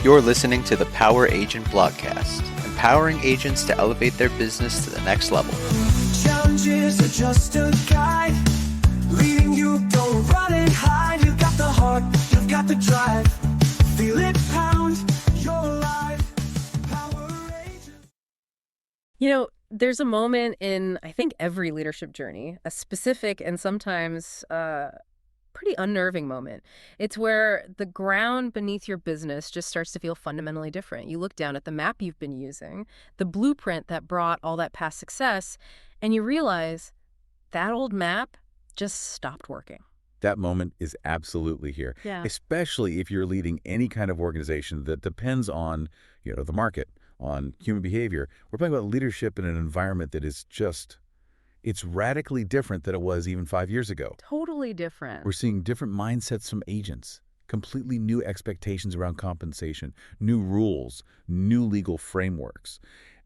You're listening to the Power Agent Blogcast, empowering agents to elevate their business to the next level. Challenges are just a guide, leading you, don't run and hide. You've got the heart, you've got the drive, feel it pound, you're alive, Power Agent. You know, there's a moment in, I think, every leadership journey, a specific and sometimes pretty unnerving moment. It's where the ground beneath your business just starts to feel fundamentally different. You look down at the map you've been using, the blueprint that brought all that past success, and you realize that old map just stopped working. That moment is absolutely here, Yeah. especially if you're leading any kind of organization that depends on, the market, on human behavior. We're talking about leadership in an environment that is just, it's radically different than it was even 5 years ago. Totally different. We're seeing different mindsets from agents, completely new expectations around compensation, new rules, new legal frameworks,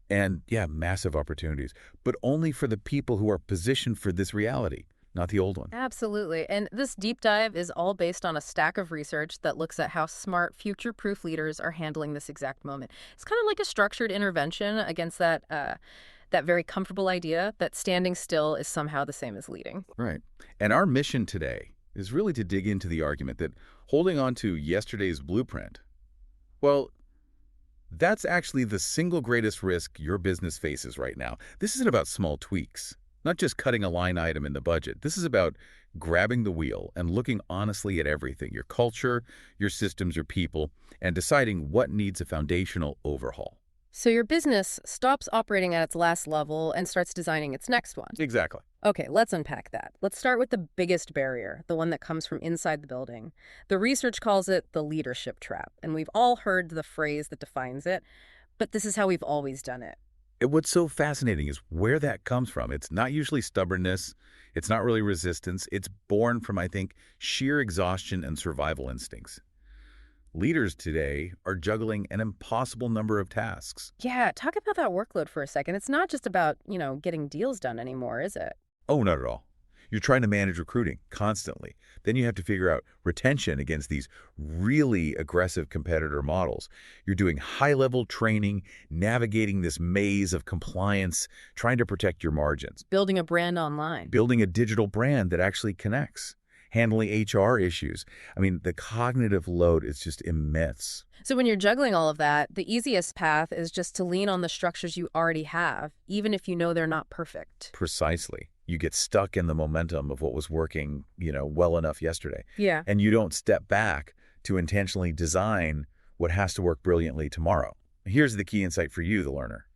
and massive opportunities, but only for the people who are positioned for this reality, not the old one. Absolutely. And this deep dive is all based on a stack of research that looks at how smart, future-proof leaders are handling this exact moment. It's kind of like a structured intervention against that very comfortable idea that standing still is somehow the same as leading. Right. And our mission today is really to dig into the argument that holding on to yesterday's blueprint, well, that's actually the single greatest risk your business faces right now. This isn't about small tweaks, not just cutting a line item in the budget. This is about grabbing the wheel and looking honestly at everything, your culture, your systems, your people, and deciding what needs a foundational overhaul. So your business stops operating at its last level and starts designing its next one. Exactly. Okay, let's unpack that. Let's start with the biggest barrier, the one that comes from inside the building. The research calls it the leadership trap, and we've all heard the phrase that defines it, but this is how we've always done it. What's so fascinating is where that comes from. It's not usually stubbornness. It's not really resistance. It's born from, I think, sheer exhaustion and survival instincts. Leaders today are juggling an impossible number of tasks. Yeah, talk about that workload for a second. It's not just about, getting deals done anymore, is it? Oh, not at all. You're trying to manage recruiting constantly. Then you have to figure out retention against these really aggressive competitor models. You're doing high-level training, navigating this maze of compliance, trying to protect your margins. Building a brand online. Building a digital brand that actually connects. Handling HR issues. I mean, the cognitive load is just immense. So when you're juggling all of that, the easiest path is just to lean on the structures you already have, even if you know they're not perfect. Precisely. You get stuck in the momentum of what was working, well enough yesterday. Yeah. And you don't step back to intentionally design what has to work brilliantly tomorrow. Here's the key insight for you, the learner.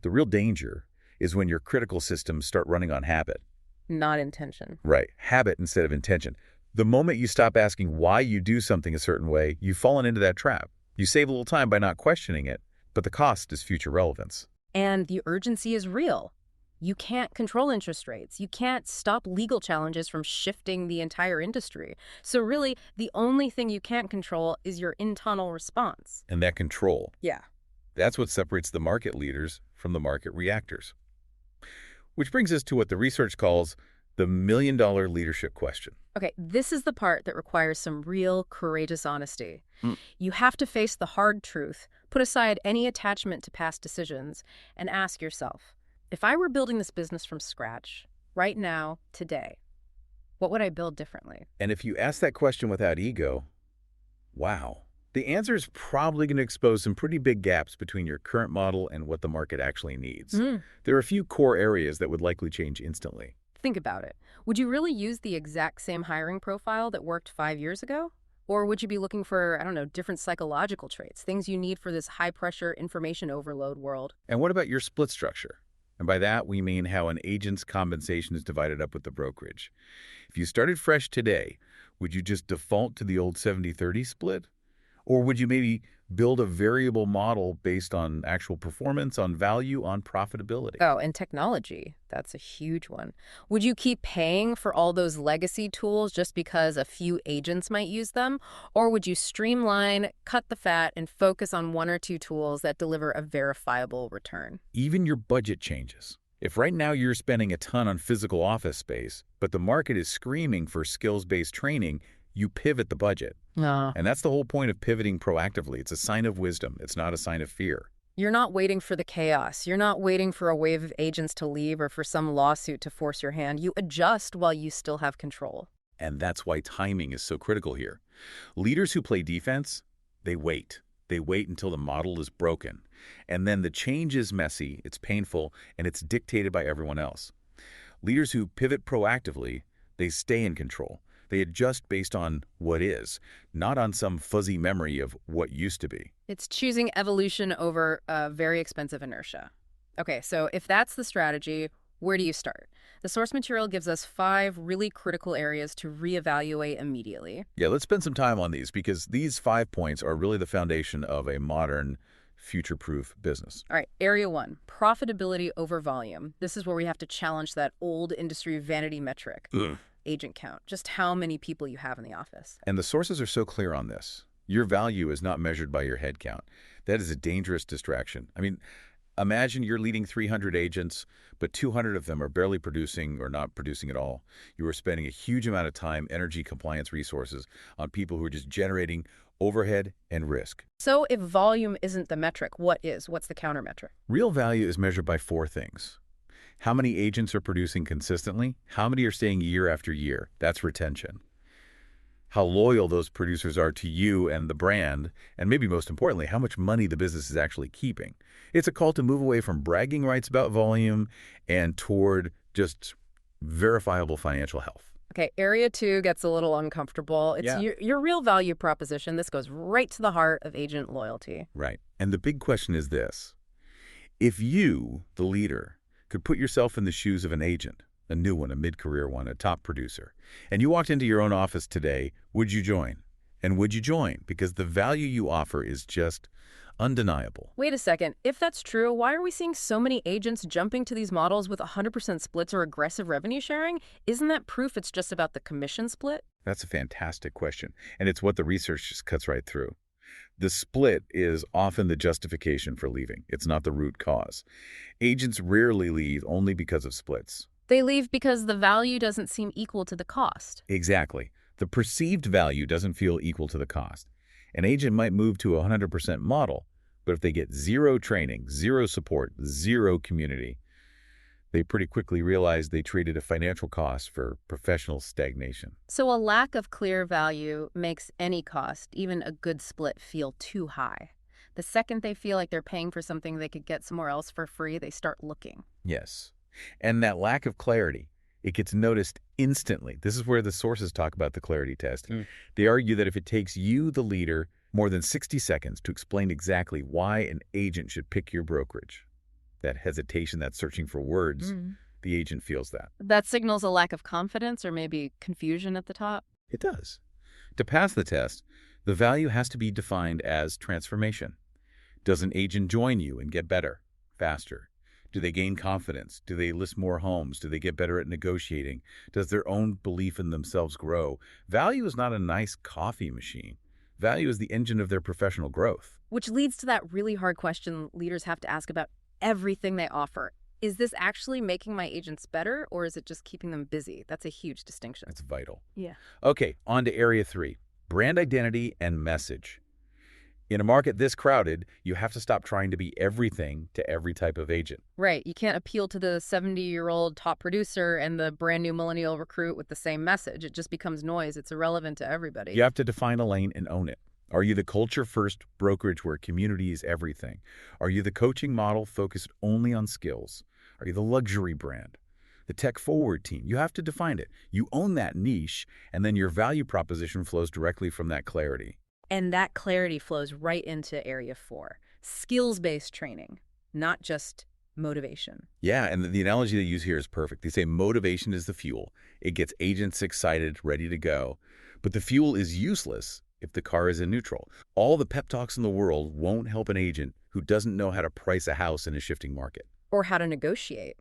The real danger is when your critical systems start running on habit. Not intention. Right. Habit instead of intention. The moment you stop asking why you do something a certain way, you've fallen into that trap. You save a little time by not questioning it, but the cost is future relevance. And the urgency is real. You can't control interest rates. You can't stop legal challenges from shifting the entire industry. So really, the only thing you can't control is your internal response. And that control. Yeah. That's what separates the market leaders from the market reactors. Which brings us to what the research calls the million-dollar leadership question. Okay, this is the part that requires some real courageous honesty. You have to face the hard truth, put aside any attachment to past decisions, and ask yourself, if I were building this business from scratch, right now, today, what would I build differently? And if you ask that question without ego, wow, the answer is probably going to expose some pretty big gaps between your current model and what the market actually needs. There are a few core areas that would likely change instantly. Think about it. Would you really use the exact same hiring profile that worked 5 years ago? Or would you be looking for, different psychological traits, things you need for this high-pressure information overload world? And what about your split structure? And by that, we mean how an agent's compensation is divided up with the brokerage. If you started fresh today, would you just default to the old 70-30 split? Or would you maybe build a variable model based on actual performance, on value, on profitability? Oh, and technology. That's a huge one. Would you keep paying for all those legacy tools just because a few agents might use them? Or would you streamline, cut the fat, and focus on one or two tools that deliver a verifiable return? Even your budget changes. If right now you're spending a ton on physical office space, but the market is screaming for skills-based training, you pivot the budget. Ah. And that's the whole point of pivoting proactively. It's a sign of wisdom. It's not a sign of fear. You're not waiting for the chaos. You're not waiting for a wave of agents to leave or for some lawsuit to force your hand. You adjust while you still have control. And that's why timing is so critical here. Leaders who play defense, they wait. They wait until the model is broken. And then the change is messy, it's painful, and it's dictated by everyone else. Leaders who pivot proactively, they stay in control. They adjust based on what is, not on some fuzzy memory of what used to be. It's choosing evolution over very expensive inertia. Okay, so if that's the strategy, where do you start? The source material gives us 5 really critical areas to reevaluate immediately. Yeah, let's spend some time on these because these 5 points are really the foundation of a modern, future-proof business. All right, area 1, profitability over volume. This is where we have to challenge that old industry vanity metric. Ugh. Agent count, just how many people you have in the office. And the sources are so clear on this. Your value is not measured by your head count. That is a dangerous distraction. I mean, imagine you're leading 300 agents, but 200 of them are barely producing or not producing at all. You are spending a huge amount of time, energy, compliance resources on people who are just generating overhead and risk. So if volume isn't the metric, what is? What's the counter metric? Real value is measured by 4 things. How many agents are producing consistently? How many are staying year after year? That's retention. How loyal those producers are to you and the brand, and maybe most importantly, how much money the business is actually keeping. It's a call to move away from bragging rights about volume and toward just verifiable financial health. Okay, area 2 gets a little uncomfortable. It's Yeah. your real value proposition. This goes right to the heart of agent loyalty. Right. And the big question is this. If you, the leader, could put yourself in the shoes of an agent, a new one, a mid-career one, a top producer, and you walked into your own office today, would you join? And would you join? Because the value you offer is just undeniable. Wait a second. If that's true, why are we seeing so many agents jumping to these models with 100% splits or aggressive revenue sharing? Isn't that proof it's just about the commission split? That's a fantastic question, and it's what the research just cuts right through. The split is often the justification for leaving. It's not the root cause. Agents rarely leave only because of splits. They leave because the value doesn't seem equal to the cost. Exactly. The perceived value doesn't feel equal to the cost. An agent might move to a 100% model, but if they get 0 training, 0 support, 0 community, they pretty quickly realize they traded a financial cost for professional stagnation. So a lack of clear value makes any cost, even a good split, feel too high. The second they feel like they're paying for something they could get somewhere else for free, they start looking. Yes. And that lack of clarity, it gets noticed instantly. This is where the sources talk about the clarity test. They argue that if it takes you, the leader, more than 60 seconds to explain exactly why an agent should pick your brokerage, that hesitation, that searching for words, the agent feels that. That signals a lack of confidence or maybe confusion at the top. It does. To pass the test, the value has to be defined as transformation. Does an agent join you and get better, faster? Do they gain confidence? Do they list more homes? Do they get better at negotiating? Does their own belief in themselves grow? Value is not a nice coffee machine. Value is the engine of their professional growth. Which leads to that really hard question leaders have to ask about everything they offer. Is this actually making my agents better, or is it just keeping them busy? That's a huge distinction. That's vital. Yeah. Okay, on to area 3, brand identity and message. In a market this crowded, you have to stop trying to be everything to every type of agent. Right. You can't appeal to the 70-year-old top producer and the brand new millennial recruit with the same message. It just becomes noise. It's irrelevant to everybody. You have to define a lane and own it. Are you the culture-first brokerage where community is everything? Are you the coaching model focused only on skills? Are you the luxury brand? The tech-forward team? You have to define it. You own that niche, and then your value proposition flows directly from that clarity. And that clarity flows right into area 4, skills-based training, not just motivation. Yeah, and the analogy they use here is perfect. They say motivation is the fuel. It gets agents excited, ready to go. But the fuel is useless if the car is in neutral. All the pep talks in the world won't help an agent who doesn't know how to price a house in a shifting market. Or how to negotiate.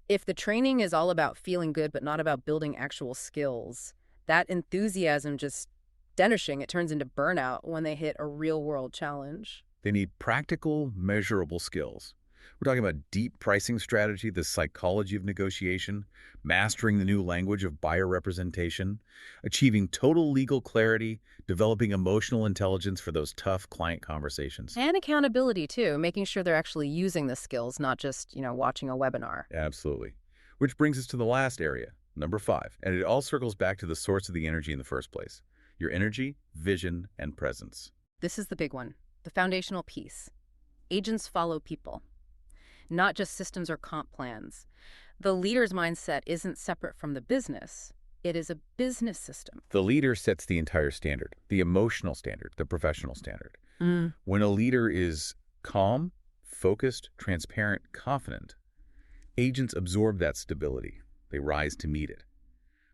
If the training is all about feeling good but not about building actual skills, that enthusiasm just diminishing, it turns into burnout when they hit a real-world challenge. They need practical, measurable skills. We're talking about deep pricing strategy, the psychology of negotiation, mastering the new language of buyer representation, achieving total legal clarity, developing emotional intelligence for those tough client conversations. And accountability, too, making sure they're actually using the skills, not just, watching a webinar. Absolutely. Which brings us to the last area, number 5. And it all circles back to the source of the energy in the first place. Your energy, vision, and presence. This is the big one, the foundational piece. Agents follow people, not just systems or comp plans. The leader's mindset isn't separate from the business. It is a business system. The leader sets the entire standard, the emotional standard, the professional standard. When a leader is calm, focused, transparent, confident, agents absorb that stability. They rise to meet it.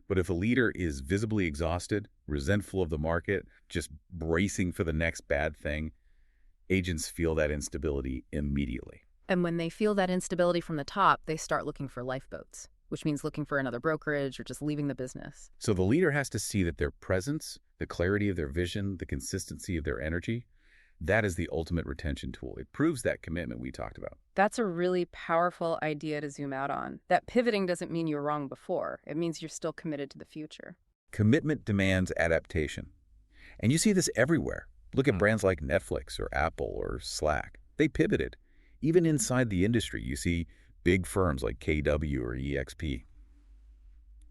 But if a leader is visibly exhausted, resentful of the market, just bracing for the next bad thing, agents feel that instability immediately. And when they feel that instability from the top, they start looking for lifeboats, which means looking for another brokerage or just leaving the business. So the leader has to see that their presence, the clarity of their vision, the consistency of their energy, that is the ultimate retention tool. It proves that commitment we talked about. That's a really powerful idea to zoom out on. That pivoting doesn't mean you were wrong before. It means you're still committed to the future. Commitment demands adaptation. And you see this everywhere. Look at brands like Netflix or Apple or Slack. They pivoted. Even inside the industry, you see big firms like KW or EXP.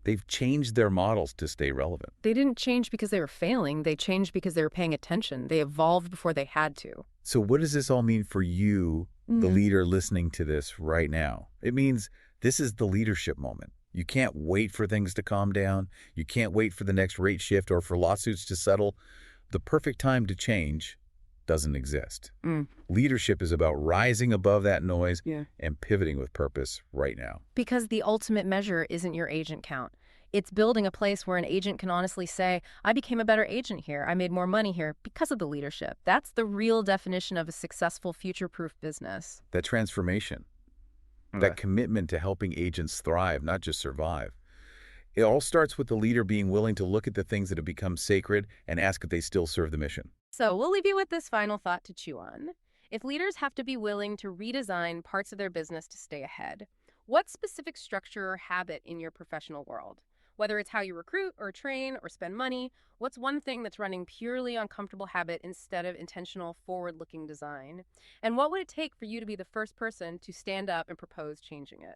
They've changed their models to stay relevant. They didn't change because they were failing. They changed because they were paying attention. They evolved before they had to. So what does this all mean for you, the leader listening to this right now? It means this is the leadership moment. You can't wait for things to calm down. You can't wait for the next rate shift or for lawsuits to settle. The perfect time to change doesn't exist. Leadership is about rising above that noise and pivoting with purpose right now. Because the ultimate measure isn't your agent count. It's building a place where an agent can honestly say, I became a better agent here. I made more money here because of the leadership. That's the real definition of a successful, future-proof business. That transformation, that commitment to helping agents thrive, not just survive. It all starts with the leader being willing to look at the things that have become sacred and ask if they still serve the mission. So we'll leave you with this final thought to chew on. If leaders have to be willing to redesign parts of their business to stay ahead, what specific structure or habit in your professional world? Whether it's how you recruit or train or spend money, what's one thing that's running purely on comfortable habit instead of intentional, forward-looking design? And what would it take for you to be the first person to stand up and propose changing it?